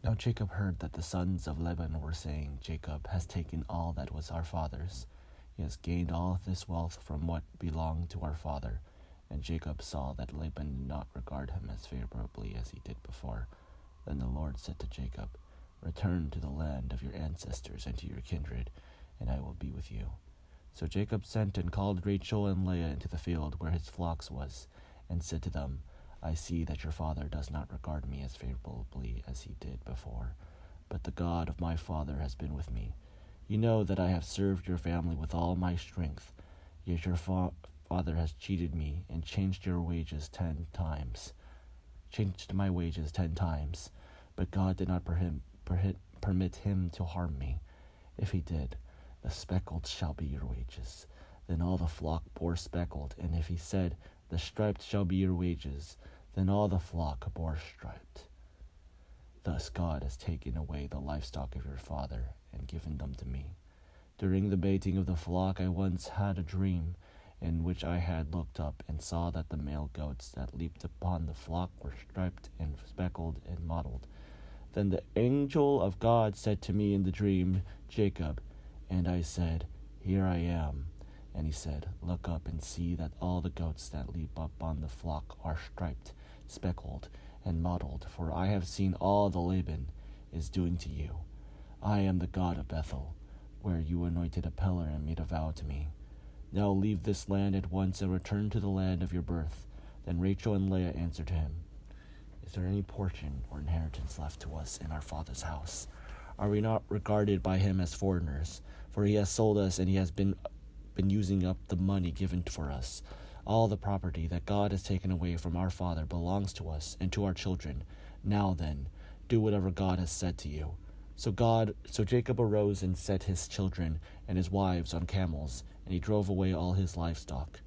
Now Jacob heard that the sons of Laban were saying, Jacob has taken all that was our father's. He has gained all this wealth from what belonged to our father. And Jacob saw that Laban did not regard him as favorably as he did before. Then the Lord said to Jacob, Return to the land of your ancestors and to your kindred, and I will be with you. So Jacob sent and called Rachel and Leah into the field where his flocks was, and said to them, I see that your father does not regard me as favorably as he did before, but the God of my father has been with me. You know that I have served your family with all my strength, yet your father has cheated me and changed my wages 10 times. But God did not permit him to harm me. If he did, the speckled shall be your wages. Then all the flock bore speckled, and if he said, the striped shall be your wages, then all the flock bore striped. Thus God has taken away the livestock of your father and given them to me. During the baiting of the flock I once had a dream, in which I had looked up and saw that the male goats that leaped upon the flock were striped and speckled and mottled. Then the angel of God said to me in the dream, Jacob, and I said, Here I am. And he said, Look up and see that all the goats that leap up on the flock are striped, speckled, and mottled, for I have seen all that Laban is doing to you. I am the God of Bethel, where you anointed a pillar and made a vow to me. Now leave this land at once and return to the land of your birth. Then Rachel and Leah answered him, Is there any portion or inheritance left to us in our father's house? Are we not regarded by him as foreigners? For he has sold us, and he has been using up the money given for us. All the property that God has taken away from our father belongs to us and to our children. Now then, do whatever God has said to you. So Jacob arose and set his children and his wives on camels, and he drove away all his livestock,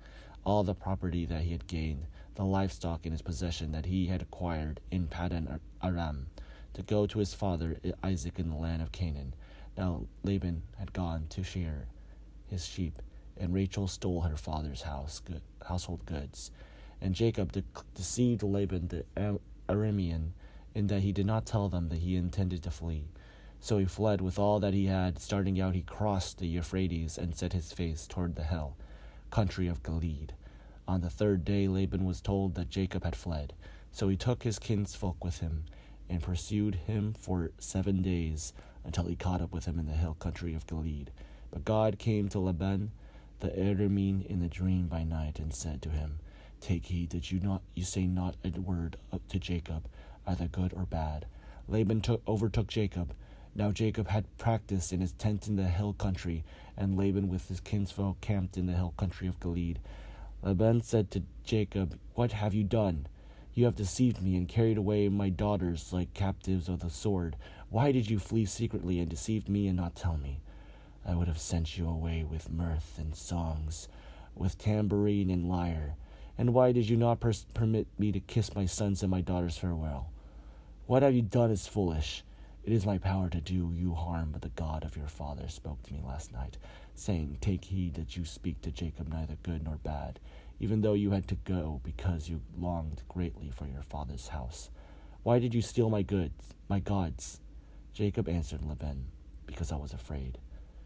all the property that he had gained, the livestock in his possession that he had acquired in Paddan Aram, to go to his father Isaac in the land of Canaan. Now Laban had gone to shear his sheep, and Rachel stole her father's household goods. And Jacob deceived Laban the Aramean, in that he did not tell them that he intended to flee. So he fled with all that he had. Starting out, he crossed the Euphrates and set his face toward the hill country of Gilead. On the third day, Laban was told that Jacob had fled. So he took his kinsfolk with him and pursued him for 7 days, until he caught up with him in the hill country of Gilead. But God came to Laban the Aramean in the dream by night and said to him, Take heed that you say not a word to Jacob, either good or bad. Laban overtook Jacob. Now Jacob had practiced in his tent in the hill country, and Laban with his kinsfolk camped in the hill country of Gilead. Laban said to Jacob, What have you done? You have deceived me and carried away my daughters like captives of the sword. Why did you flee secretly and deceive me and not tell me? I would have sent you away with mirth and songs, with tambourine and lyre. And why did you not permit me to kiss my sons and my daughters farewell? What have you done is foolish. It is my power to do you harm, but the God of your father spoke to me last night, saying, Take heed that you speak to Jacob neither good nor bad, even though you had to go because you longed greatly for your father's house. Why did you steal my goods, my gods? Jacob answered Laban, Because I was afraid,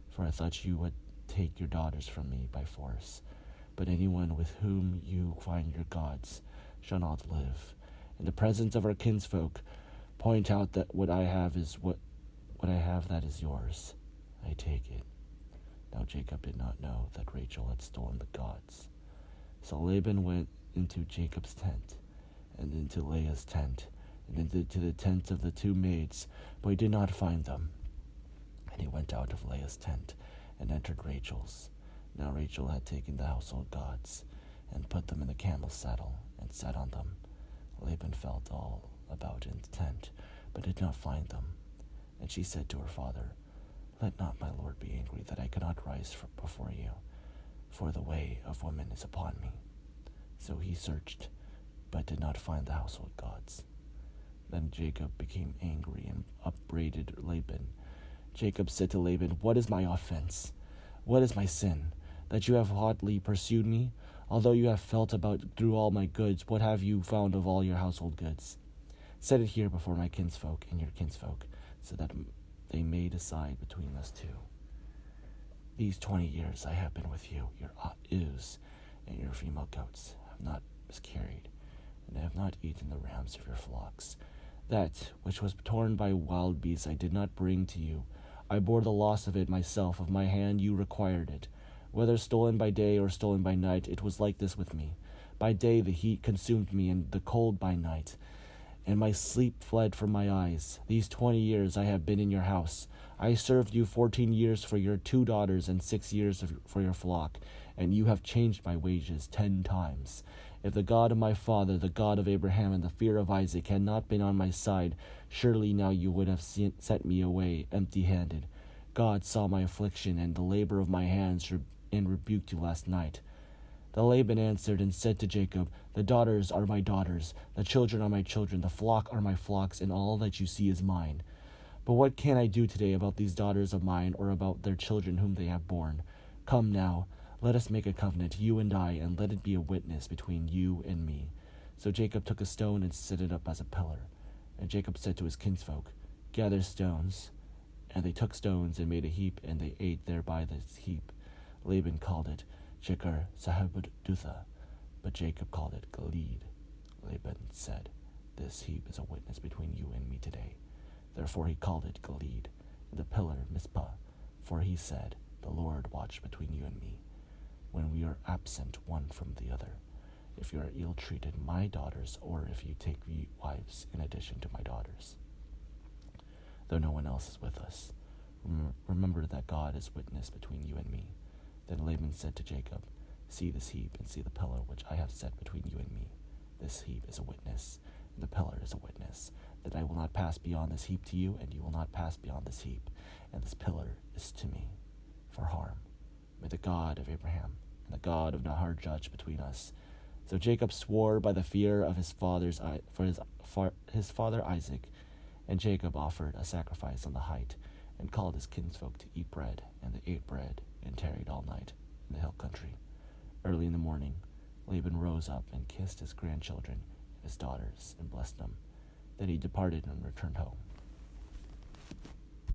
for I thought you would take your daughters from me by force. But anyone with whom you find your gods shall not live. In the presence of our kinsfolk, point out that what I have that is yours. I take it. Now Jacob did not know that Rachel had stolen the gods. So Laban went into Jacob's tent, and into Leah's tent, and into the tent of the 2 maids, but he did not find them. And he went out of Leah's tent, and entered Rachel's. Now Rachel had taken the household gods, and put them in the camel's saddle, and sat on them. Laban felt all about in the tent, but did not find them. And she said to her father, Let not my lord be angry that I cannot rise before you, for the way of woman is upon me. So he searched, but did not find the household gods. Then Jacob became angry and upbraided Laban. Jacob said to Laban, What is my offense? What is my sin? That you have hotly pursued me? Although you have felt about through all my goods, what have you found of all your household goods? Set it here before my kinsfolk and your kinsfolk, so that they may decide between us two. These 20 years I have been with you, your ewes and your female goats have not miscarried, and I have not eaten the rams of your flocks. That which was torn by wild beasts I did not bring to you. I bore the loss of it myself, of my hand you required it. Whether stolen by day or stolen by night, it was like this with me. By day the heat consumed me, and the cold by night, and my sleep fled from my eyes. These 20 years I have been in your house. I served you 14 years for your 2 daughters and 6 years for your flock, and you have changed my wages 10 times. If the God of my father, the God of Abraham, and the fear of Isaac had not been on my side, surely now you would have sent me away empty-handed. God saw my affliction and the labor of my hands, and rebuked you last night. Then Laban answered and said to Jacob, The daughters are my daughters, the children are my children, the flock are my flocks, and all that you see is mine. But what can I do today about these daughters of mine, or about their children whom they have borne? Come now, let us make a covenant, you and I, and let it be a witness between you and me. So Jacob took a stone and set it up as a pillar. And Jacob said to his kinsfolk, Gather stones. And they took stones and made a heap, and they ate there by this heap. Laban called it Jecher Sahibudutha, but Jacob called it Gilead. Laban said, This heap is a witness between you and me today. Therefore he called it Gilead, and the pillar Mizpah, for he said, The Lord watch between you and me, when we are absent one from the other. If you are ill-treated, my daughters, or if you take wives in addition to my daughters, though no one else is with us, remember that God is witness between you and me. Then Laban said to Jacob, See this heap, and see the pillar which I have set between you and me. This heap is a witness, and the pillar is a witness, that I will not pass beyond this heap to you, and you will not pass beyond this heap, and this pillar is to me for harm. May the God of Abraham and the God of Nahor judge between us. So Jacob swore by the fear of his father Isaac, and Jacob offered a sacrifice on the height, and called his kinsfolk to eat bread, and they ate bread, and tarried all night in the hill country. Early in the morning, Laban rose up and kissed his grandchildren and his daughters, and blessed them. Then he departed and returned home.